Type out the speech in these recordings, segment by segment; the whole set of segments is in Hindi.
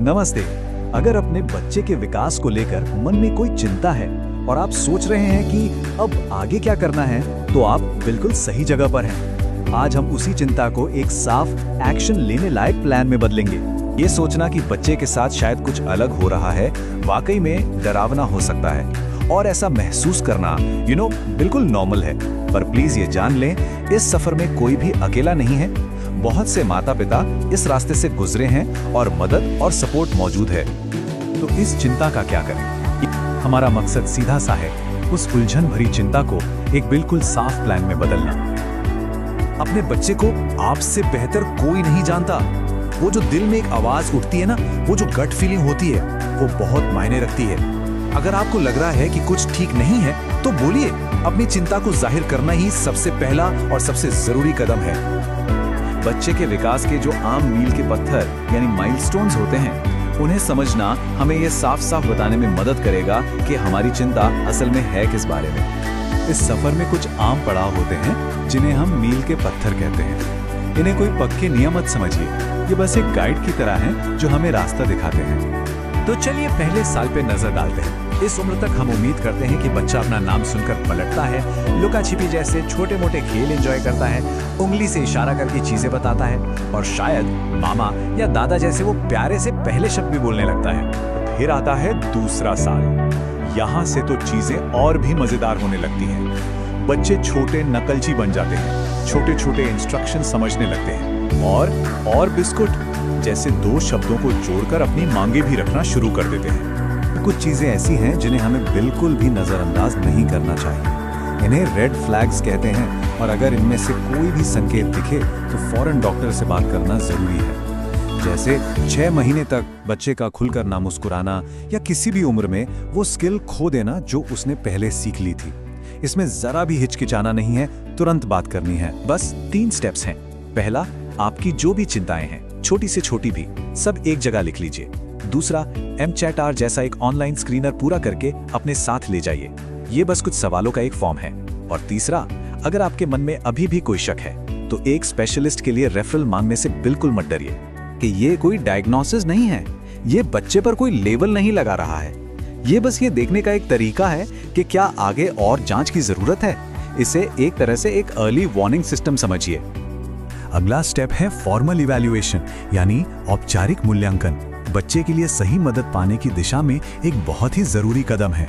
नमस्ते। अगर अपने बच्चे के विकास को लेकर मन में कोई चिंता है और आप सोच रहे हैं कि अब आगे क्या करना है, तो आप बिल्कुल सही जगह पर हैं। आज हम उसी चिंता को एक साफ, एक्शन लेने लायक प्लान में बदलेंगे। ये सोचना कि बच्चे के साथ शायद कुछ अलग हो रहा है, वाकई में डरावना हो सकता है। और ऐसा महसूस करना बिल्कुल नॉर्मल है। पर प्लीज ये जान लें, इस सफर में कोई भी अकेला नहीं है। बहुत से माता पिता इस रास्ते से गुजरे हैं और मदद और सपोर्ट मौजूद है। तो इस चिंता का क्या करें? हमारा मकसद सीधा सा है, उस उलझन भरी चिंता को एक बिल्कुल साफ प्लान में बदलना। अपने बच्चे को आपसे बेहतर कोई नहीं जानता। वो जो दिल में एक आवाज उठती है ना, वो जो गट फीलिंग होती है, वो बहुत मायने रखती है। अगर आपको लग रहा है कि कुछ ठीक नहीं है, तो बोलिए। अपनी चिंता को जाहिर करना ही सबसे पहला और सबसे जरूरी कदम है। बच्चे के विकास के जो आम मील के पत्थर यानी माइलस्टोन्स होते हैं, उन्हें समझना हमें यह साफ साफ बताने में मदद करेगा कि हमारी चिंता असल में है किस बारे में। इस सफर में कुछ आम पड़ाव होते हैं जिन्हें हम मील के पत्थर कहते हैं। इन्हें कोई पक्के नियम मत समझिए, ये बस एक गाइड की तरह हैं जो हमें रास्ता दिखाते हैं। तो चलिए पहले साल पे नजर डालते हैं। इस उम्र तक हम उम्मीद करते हैं कि बच्चा अपना नाम सुनकर पलटता है, लुका छिपी जैसे छोटे मोटे खेल एंजॉय करता है, उंगली से इशारा करके चीजें बताता है और शायद मामा या दादा जैसे वो प्यारे से पहले शब्द भी बोलने लगता है। फिर आता है दूसरा साल। यहाँ से तो चीजें और भी मजेदार होने लगती हैं। बच्चे छोटे नकलची बन जाते हैं, छोटे छोटे इंस्ट्रक्शन समझने लगते हैं और बिस्कुट जैसे दो शब्दों को जोड़कर अपनी मांगे भी रखना शुरू कर देते हैं। कुछ चीजें ऐसी हैं जिन्हें हमें बिल्कुल भी नजरअंदाज नहीं करना चाहिए। इन्हें रेड फ्लैग्स कहते हैं और अगर इनमें से कोई भी संकेत दिखे तो फौरन डॉक्टर से बात करना जरूरी है। जैसे 6 महीने तक बच्चे का खुलकर ना मुस्कुराना या किसी भी उम्र में वो स्किल खो देना जो उसने पहले सीख ली थी। इसमें जरा भी हिचकिचाना नहीं है, तुरंत बात करनी है। बस 3 स्टेप्स हैं। पहला, आपकी जो भी चिंताएं हैं, छोटी से छोटी भी, सब एक जगह लिख लीजिए। दूसरा, mChatR जैसा एक ऑनलाइन स्क्रीनर पूरा करके अपने साथ ले जाइए। ये बस कुछ सवालों का एक फॉर्म है। और तीसरा, अगर आपके मन में अभी भी कोई शक है तो एक स्पेशलिस्ट के लिए रेफरल मांगने से बिल्कुल मत डरिए कि ये कोई डायग्नोसिस नहीं है, ये बच्चे पर कोई लेबल नहीं लगा रहा है। ये बस ये देखने का एक तरीका है कि क्या आगे और जांच की जरूरत है। इसे एक तरह से एक अर्ली वार्निंग सिस्टम समझिए। अगला स्टेप है फॉर्मल इवैल्यूएशन यानी औपचारिक मूल्यांकन। बच्चे के लिए सही मदद पाने की दिशा में एक बहुत ही जरूरी कदम है।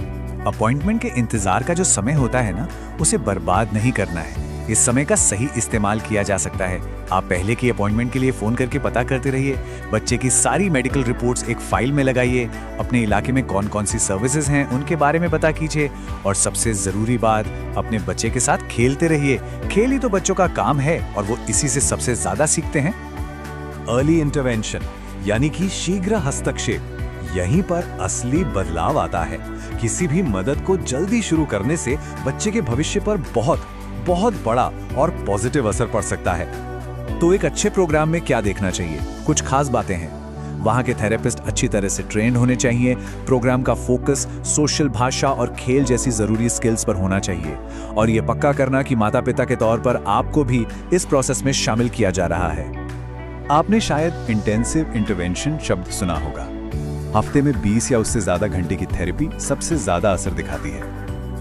अपॉइंटमेंट के इंतजार का जो समय होता है ना, उसे बर्बाद नहीं करना है। इस समय का सही इस्तेमाल किया जा सकता है। आप पहले की अपॉइंटमेंट के लिए फोन करके पता करते रहिए। बच्चे की सारी मेडिकल रिपोर्ट्स एक फाइल में लगाइए। अपने इलाके में कौन कौन सी सर्विसेज हैं उनके बारे में पता कीजिए। और सबसे जरूरी बात, अपने बच्चे के साथ खेलते रहिए। खेल ही तो बच्चों का काम है और वो इसी से सबसे ज्यादा सीखते हैं। अर्ली इंटरवेंशन यानी कि शीघ्र हस्तक्षेप, यहीं पर असली बदलाव आता है। किसी भी मदद को जल्दी शुरू करने से बच्चे के भविष्य पर बहुत बड़ा और पॉजिटिव असर पड़ सकता है। तो एक अच्छे प्रोग्राम में क्या देखना चाहिए? कुछ खास बातें हैं। वहां के थेरेपिस्ट अच्छी तरह से ट्रेंड होने चाहिए। प्रोग्राम का फोकस सोशल भाषा और खेल जैसी जरूरी स्किल्स पर होना चाहिए। और ये पक्का करना कि माता पिता के तौर पर आपको भी इस प्रोसेस में शामिल किया जा रहा है। आपने शायद इंटेंसिव इंटरवेंशन शब्द सुना होगा। हफ्ते में 20 या उससे ज्यादा घंटे की थेरेपी सबसे ज्यादा असर दिखाती है।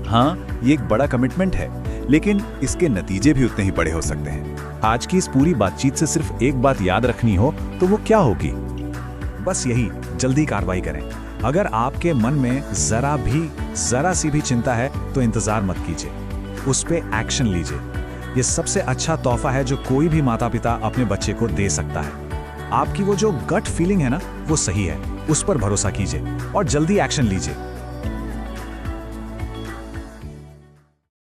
हाँ, ये एक बड़ा कमिटमेंट है, लेकिन इसके नतीजे भी उतने ही बड़े हो सकते हैं। आज की इस पूरी बातचीत से सिर्फ एक बात याद रखनी हो तो वो क्या होगी? बस यही, जल्दी कार्रवाई करें। अगर आपके मन में जरा सी भी चिंता है तो इंतजार मत कीजिए, उस पे एक्शन लीजिए। ये सबसे अच्छा तोहफा है जो कोई भी माता पिता अपने बच्चे को दे सकता है। आपकी वो जो गट फीलिंग है ना, वो सही है, उस पर भरोसा कीजिए और जल्दी एक्शन लीजिए।